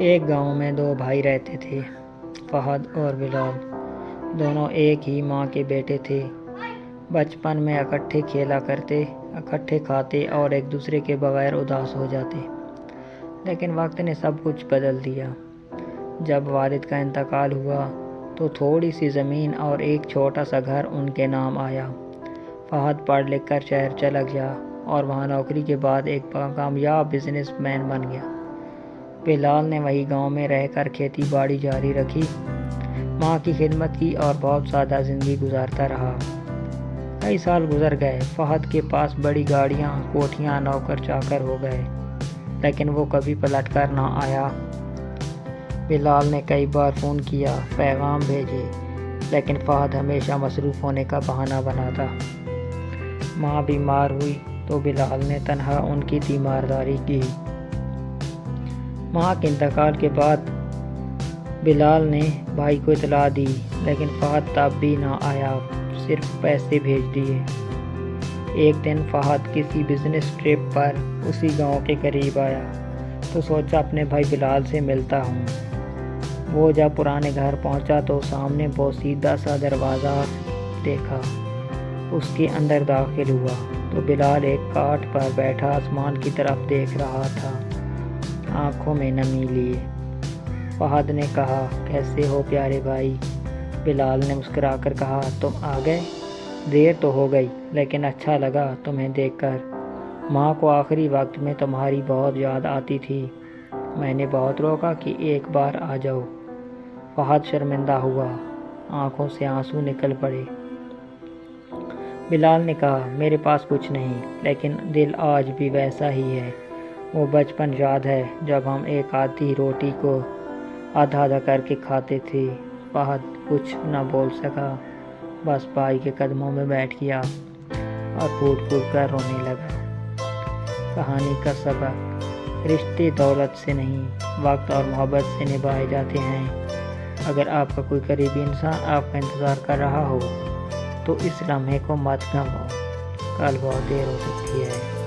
ایک گاؤں میں دو بھائی رہتے تھے، فہد اور بلال۔ دونوں ایک ہی ماں کے بیٹے تھے۔ بچپن میں اکٹھے کھیلا کرتے، اکٹھے کھاتے اور ایک دوسرے کے بغیر اداس ہو جاتے۔ لیکن وقت نے سب کچھ بدل دیا۔ جب والد کا انتقال ہوا تو تھوڑی سی زمین اور ایک چھوٹا سا گھر ان کے نام آیا۔ فہد پڑھ لکھ کر شہر چلا گیا اور وہاں نوکری کے بعد ایک کامیاب بزنس مین بن گیا۔ بلال نے وہی گاؤں میں رہ کر کھیتی باڑی جاری رکھی، ماں کی خدمت کی اور بہت سادہ زندگی گزارتا رہا۔ کئی سال گزر گئے، فہد کے پاس بڑی گاڑیاں، کوٹھیاں، نوکر چاکر ہو گئے، لیکن وہ کبھی پلٹ کر نہ آیا۔ بلال نے کئی بار فون کیا، پیغام بھیجے، لیکن فہد ہمیشہ مصروف ہونے کا بہانہ بناتا۔ ماں بیمار ہوئی تو بلال نے تنہا ان کی تیمارداری کی۔ ماں کے انتقال کے بعد بلال نے بھائی کو اطلاع دی، لیکن فہد تب بھی نہ آیا، صرف پیسے بھیج دیے۔ ایک دن فہد کسی بزنس ٹرپ پر اسی گاؤں کے قریب آیا تو سوچا اپنے بھائی بلال سے ملتا ہوں۔ وہ جب پرانے گھر پہنچا تو سامنے بوسیدہ سا دروازہ دیکھا۔ اس کے اندر داخل ہوا تو بلال ایک کاٹ پر بیٹھا آسمان کی طرف دیکھ رہا تھا، آنکھوں میں نمی لیے۔ فہد نے کہا، کیسے ہو پیارے بھائی؟ بلال نے مسکرا کر کہا، تم آ گئے؟ دیر تو ہو گئی، لیکن اچھا لگا تمہیں دیکھ کر۔ ماں کو آخری وقت میں تمہاری بہت یاد آتی تھی، میں نے بہت روکا کہ ایک بار آ جاؤ۔ فہد شرمندہ ہوا، آنکھوں سے آنسو نکل پڑے۔ بلال نے کہا، میرے پاس کچھ نہیں، لیکن دل آج بھی ویسا ہی ہے۔ وہ بچپن یاد ہے جب ہم ایک آدھی روٹی کو آدھا آدھا کر کے کھاتے تھے۔ فہد کچھ نہ بول سکا، بس بھائی کے قدموں میں بیٹھ گیا اور پھوٹ پھوٹ کر رونے لگا۔ کہانی کا سبق: رشتے دولت سے نہیں، وقت اور محبت سے نبھائے جاتے ہیں۔ اگر آپ کا کوئی قریبی انسان آپ کا انتظار کر رہا ہو تو اس لمحے کو مت گنواؤ، کل بہت دیر ہو سکتی ہے۔